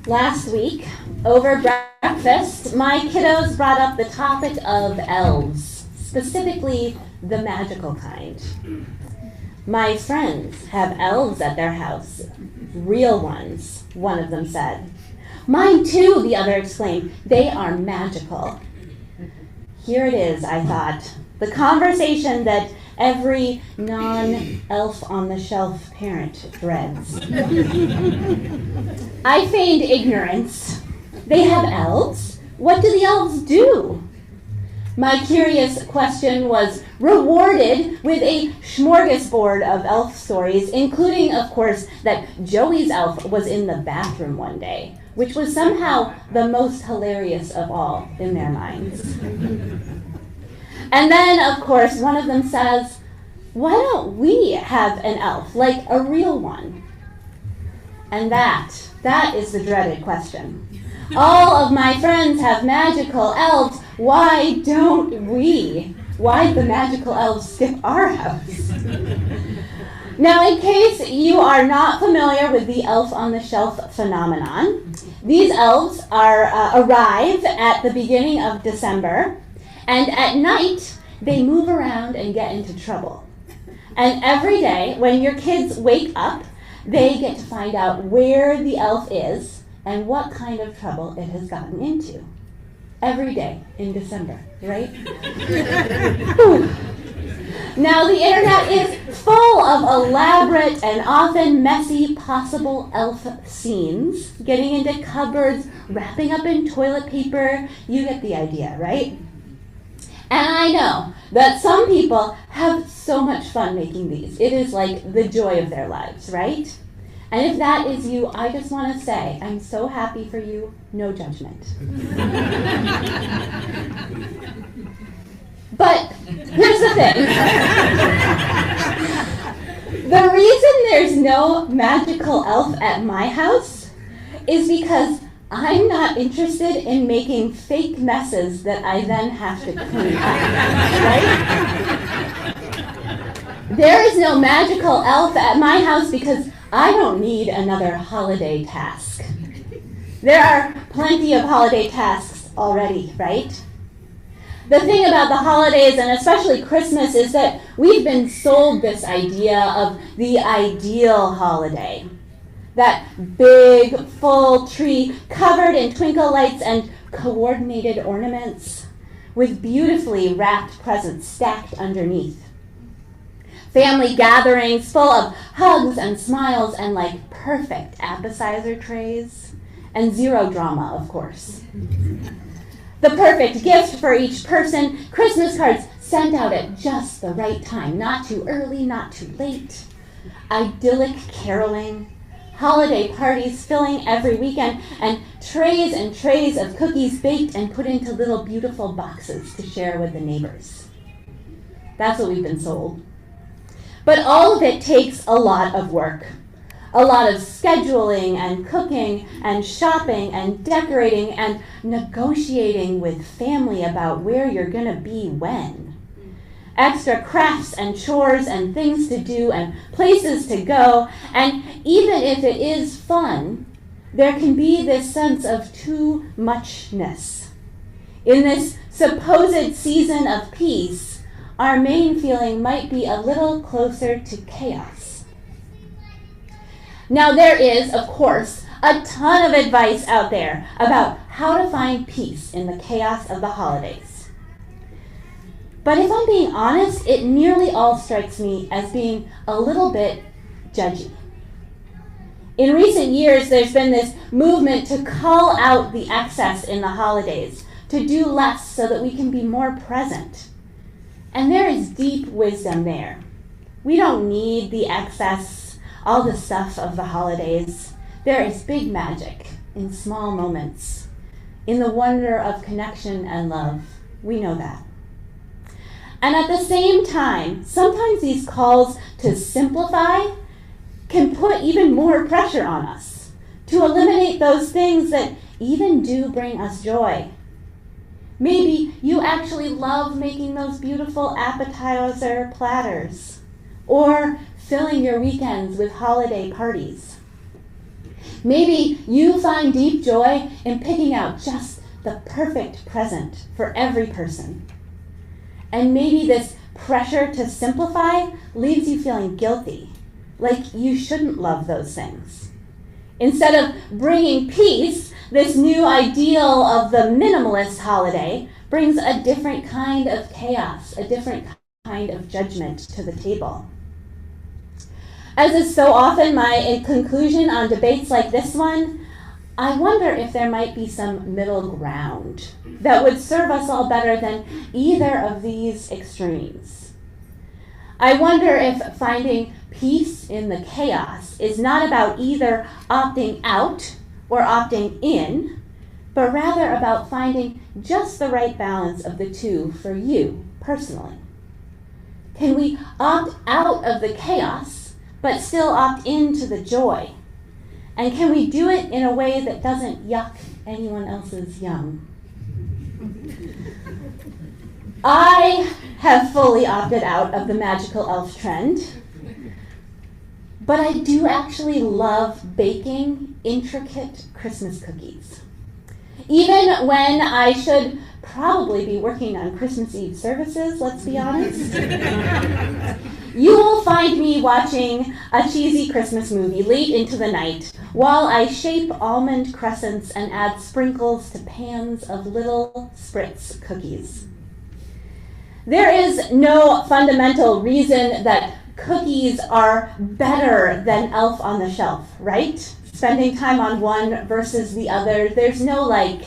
Last week, over breakfast, my kiddos brought up the topic of elves, specifically the magical kind. My friends have elves at their house, real ones, one of them said. Mine too, the other exclaimed. They are magical. Here it is, I thought, the conversation that every non-elf on the shelf parent dreads. I feigned ignorance. They have elves? What do the elves do? My curious question was rewarded with a smorgasbord of elf stories, including, of course, that Joey's elf was in the bathroom one day, which was somehow the most hilarious of all in their minds. And then, of course, one of them says, why don't we have an elf, like a real one? And that is the dreaded question. All of my friends have magical elves. Why don't we? Why'd the magical elves skip our house? Now, in case you are not familiar with the elf on the shelf phenomenon, these elves arrive at the beginning of December, and at night they move around and get into trouble. And every day when your kids wake up, they get to find out where the elf is and what kind of trouble it has gotten into. Every day in December, right? Now, the internet is full of elaborate and often messy possible elf scenes, getting into cupboards, wrapping up in toilet paper. You get the idea, right? And I know that some people have so much fun making these. It is like the joy of their lives, right? And if that is you, I just want to say, I'm so happy for you, no judgment. But here's the thing. The reason there's no magical elf at my house is because I'm not interested in making fake messes that I then have to clean up, right? There is no magical elf at my house because I don't need another holiday task. There are plenty of holiday tasks already, right? The thing about the holidays, and especially Christmas, is that we've been sold this idea of the ideal holiday. That big, full tree covered in twinkle lights and coordinated ornaments with beautifully wrapped presents stacked underneath. Family gatherings full of hugs and smiles and like perfect appetizer trays. And zero drama, of course. The perfect gift for each person, Christmas cards sent out at just the right time, not too early, not too late. Idyllic caroling, holiday parties filling every weekend, and trays of cookies baked and put into little beautiful boxes to share with the neighbors. That's what we've been sold. But all of it takes a lot of work. A lot of scheduling and cooking and shopping and decorating and negotiating with family about where you're going to be when. Extra crafts and chores and things to do and places to go. And even if it is fun, there can be this sense of too muchness. In this supposed season of peace, our main feeling might be a little closer to chaos. Now, there is, of course, a ton of advice out there about how to find peace in the chaos of the holidays. But if I'm being honest, it nearly all strikes me as being a little bit judgy. In recent years, there's been this movement to call out the excess in the holidays, to do less so that we can be more present. And there is deep wisdom there. We don't need the excess, all the stuff of the holidays. There is big magic in small moments, in the wonder of connection and love. We know that. And at the same time, sometimes these calls to simplify can put even more pressure on us, to eliminate those things that even do bring us joy. Maybe you actually love making those beautiful appetizer platters, or filling your weekends with holiday parties. Maybe you find deep joy in picking out just the perfect present for every person. And maybe this pressure to simplify leaves you feeling guilty, like you shouldn't love those things. Instead of bringing peace, this new ideal of the minimalist holiday brings a different kind of chaos, a different kind of judgment to the table. As is so often my conclusion on debates like this one, I wonder if there might be some middle ground that would serve us all better than either of these extremes. I wonder if finding peace in the chaos is not about either opting out or opting in, but rather about finding just the right balance of the two for you personally. Can we opt out of the chaos, but still opt into the joy? And can we do it in a way that doesn't yuck anyone else's yum? I have fully opted out of the magical elf trend, but I do actually love baking intricate Christmas cookies. Even when I should probably be working on Christmas Eve services, let's be honest. You will find me watching a cheesy Christmas movie late into the night while I shape almond crescents and add sprinkles to pans of little spritz cookies. There is no fundamental reason that cookies are better than Elf on the Shelf, right? Spending time on one versus the other. There's no like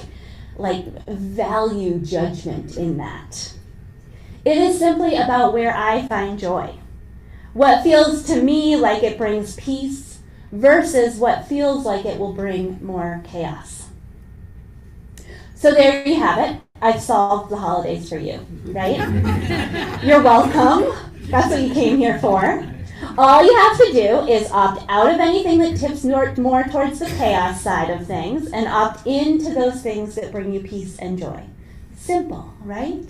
value judgment in that. It is simply about where I find joy. What feels to me like it brings peace versus what feels like it will bring more chaos. So there you have it. I've solved the holidays for you, right? You're welcome. That's what you came here for. All you have to do is opt out of anything that tips more towards the chaos side of things and opt into those things that bring you peace and joy. Simple, right?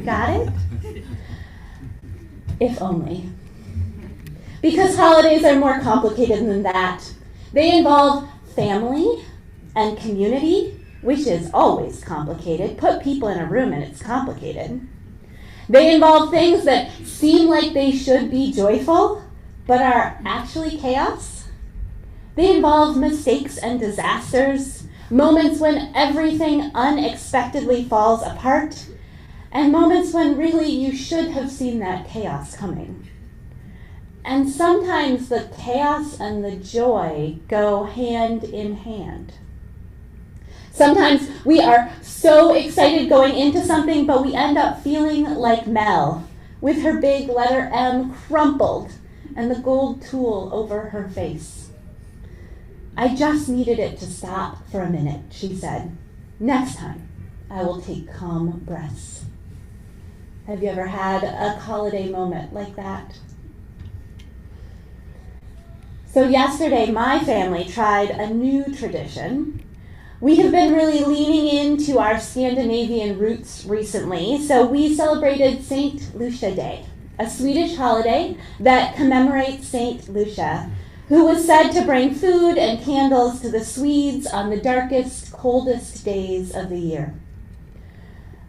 Got it? If only. Because holidays are more complicated than that. They involve family and community, which is always complicated. Put people in a room and it's complicated. They involve things that seem like they should be joyful, but are actually chaos. They involve mistakes and disasters, moments when everything unexpectedly falls apart, and moments when really you should have seen that chaos coming. And sometimes the chaos and the joy go hand in hand. Sometimes we are so excited going into something, but we end up feeling like Mel, with her big letter M crumpled and the gold tool over her face. I just needed it to stop for a minute, she said. Next time, I will take calm breaths. Have you ever had a holiday moment like that? So yesterday, my family tried a new tradition. We have been really leaning into our Scandinavian roots recently, so we celebrated St. Lucia Day, a Swedish holiday that commemorates St. Lucia, who was said to bring food and candles to the Swedes on the darkest, coldest days of the year.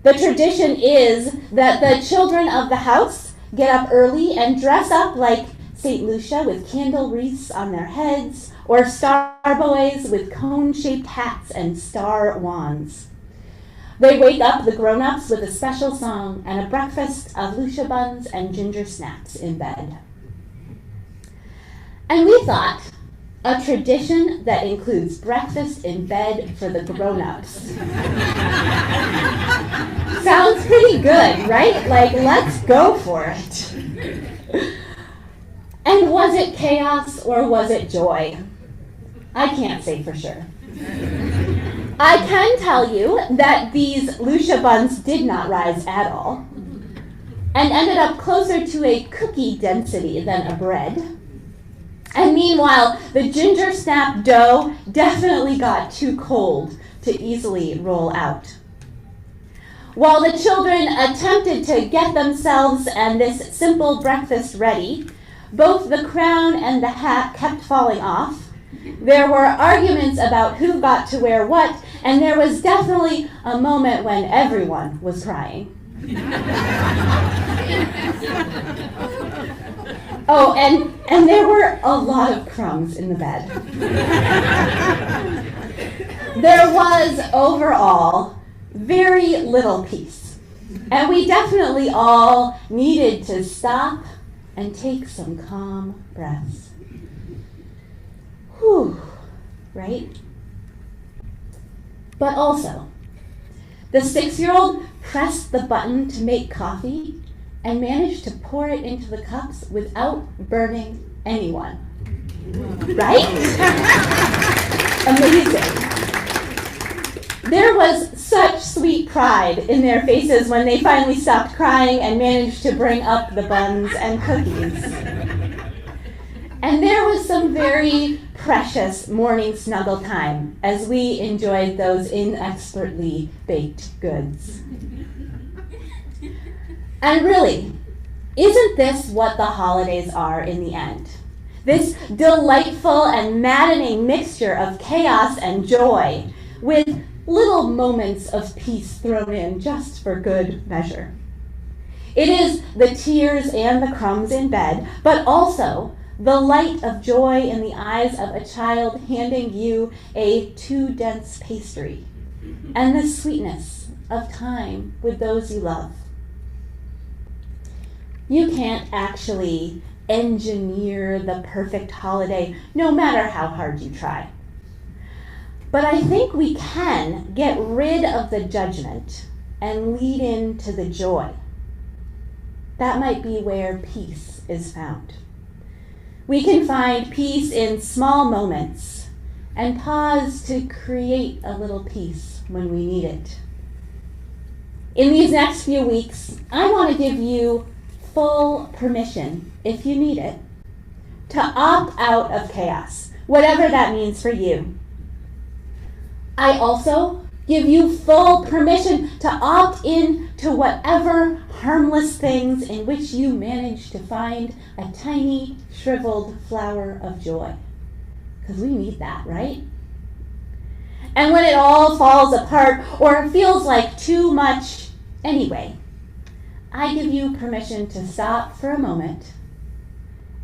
The tradition is that the children of the house get up early and dress up like St. Lucia with candle wreaths on their heads, or star boys with cone-shaped hats and star wands. They wake up the grown-ups with a special song and a breakfast of Lucia buns and ginger snaps in bed. And we thought, a tradition that includes breakfast in bed for the grown-ups. Sounds pretty good, right? Like, let's go for it. And was it chaos or was it joy? I can't say for sure. I can tell you that these Lucia buns did not rise at all and ended up closer to a cookie density than a bread. And meanwhile, the ginger snap dough definitely got too cold to easily roll out. While the children attempted to get themselves and this simple breakfast ready, both the crown and the hat kept falling off, There were arguments about who got to wear what, and there was definitely a moment when everyone was crying. Oh, and there were a lot of crumbs in the bed. There was, overall, very little peace. And we definitely all needed to stop and take some calm breaths. Whew, right? But also, the 6-year-old pressed the button to make coffee and managed to pour it into the cups without burning anyone. Right? Amazing. There was such sweet pride in their faces when they finally stopped crying and managed to bring up the buns and cookies. And there was some very precious morning snuggle time as we enjoyed those inexpertly baked goods. And really, isn't this what the holidays are in the end? This delightful and maddening mixture of chaos and joy with little moments of peace thrown in just for good measure. It is the tears and the crumbs in bed, but also the light of joy in the eyes of a child handing you a too dense pastry, and the sweetness of time with those you love. You can't actually engineer the perfect holiday, no matter how hard you try. But I think we can get rid of the judgment and lead into the joy. That might be where peace is found. We can find peace in small moments and pause to create a little peace when we need it. In these next few weeks, I want to give you full permission, if you need it, to opt out of chaos, whatever that means for you. I also give you full permission to opt in to whatever harmless things in which you manage to find a tiny, shriveled flower of joy. Because we need that, right? And when it all falls apart or feels like too much anyway, I give you permission to stop for a moment.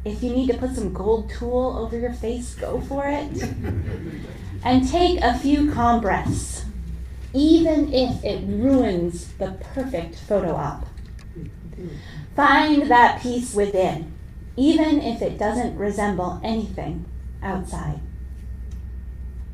If you need to put some gold tulle over your face, go for it. And take a few calm breaths, even if it ruins the perfect photo op. Find that peace within, even if it doesn't resemble anything outside.